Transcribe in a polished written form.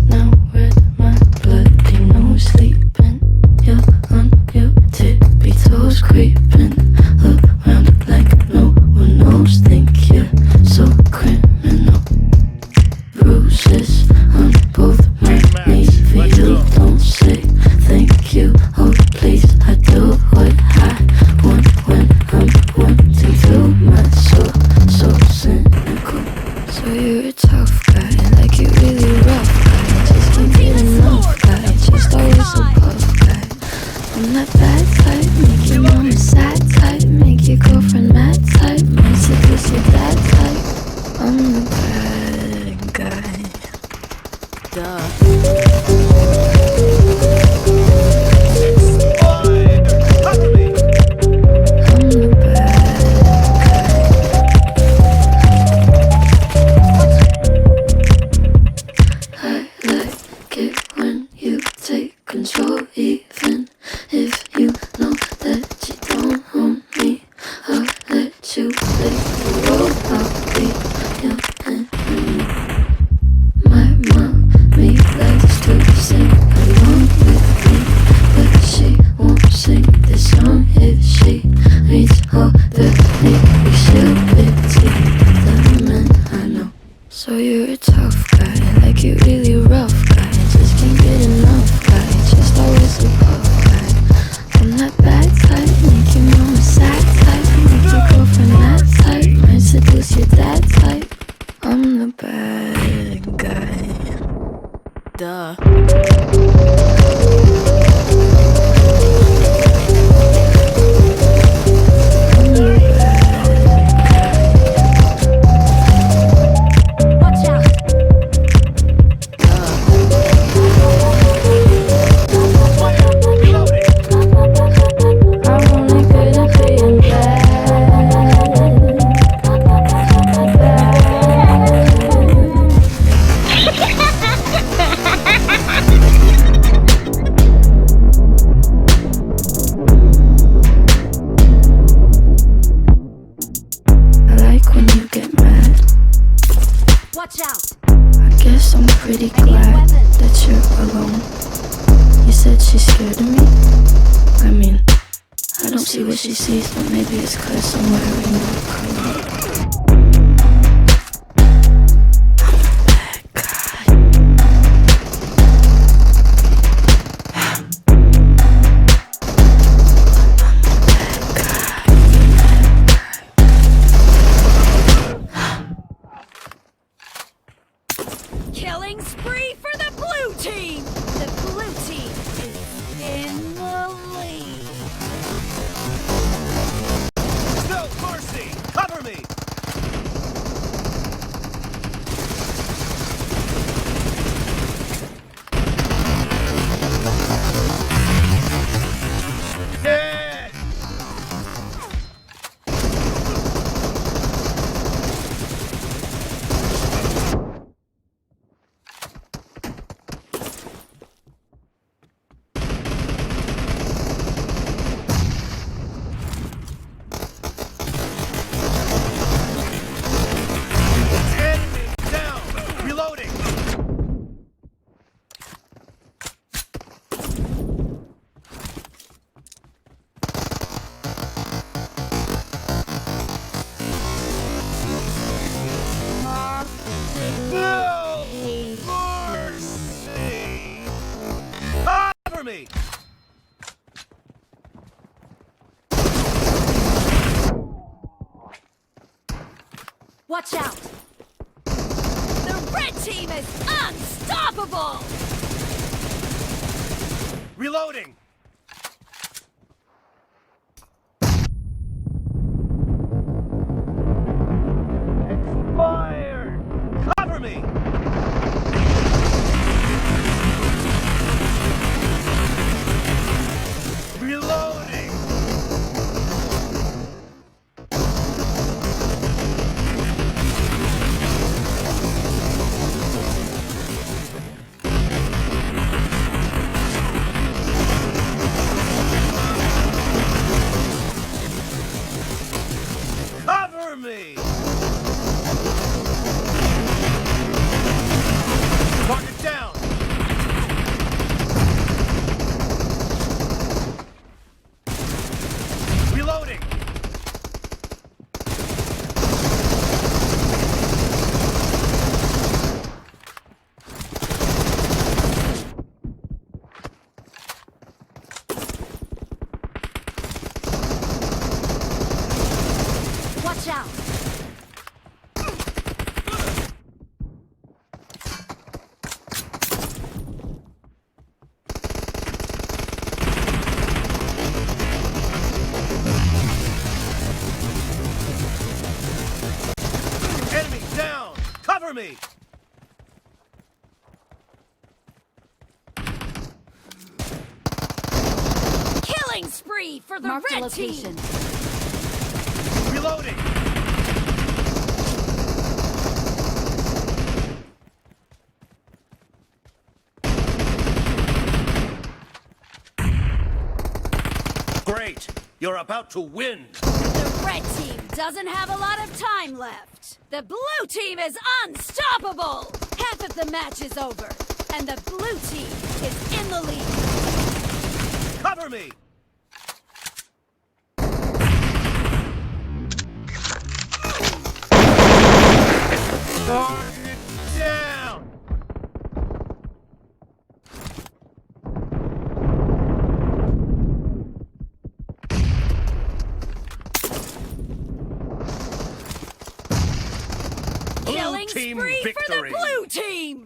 now red, my bloody nose sleeping. You're on your tippy toes creeping around like no one knows. Think you're so criminal. Bruises on both my knees for you. Don't say thank you, oh please. I do what I want when I'm wanting to. My soul so cynical. So you're a tough guy, like you really rough guy. Just can't get enough guy, just always a puff guy. I'm that bad type, make your mama sad type, make your girlfriend mad type, might seduce your dad type. I'm the bad guy. Duh. Control, even if you know that you don't own me. I'll let you play the role. I'll be your enemy. My mommy likes to sing along with me, but she won't sing this song if she reads all the lyrics. She'll pity the men I know. So you're a tough guy, like you really rough guy. Just can't get enough guy. Just always a puff guy. I'm that bad type, make your mama sad type, make your girlfriend mad type, might seduce your dad type. I'm the bad guy. Duh. Watch out! I guess I'm pretty glad that you're alone. You said she's scared of me? I mean, I don't see what she sees, but maybe it's 'cause I'm wearing your color. Killing spree for the blue team! The blue team is in the lead. No mercy! Cover me! Hit! No mercy! Cover me! Watch out! The red team is unstoppable! Reloading! Expired! Cover me! Reloading! spree for the Marked a red location. team. Reloading! Great! You're about to win! The red team doesn't have a lot of time left. The blue team is unstoppable! Half of the match is over, and the blue team is in the lead. Cover me! Target down! Killing team spree for the victory. blue team!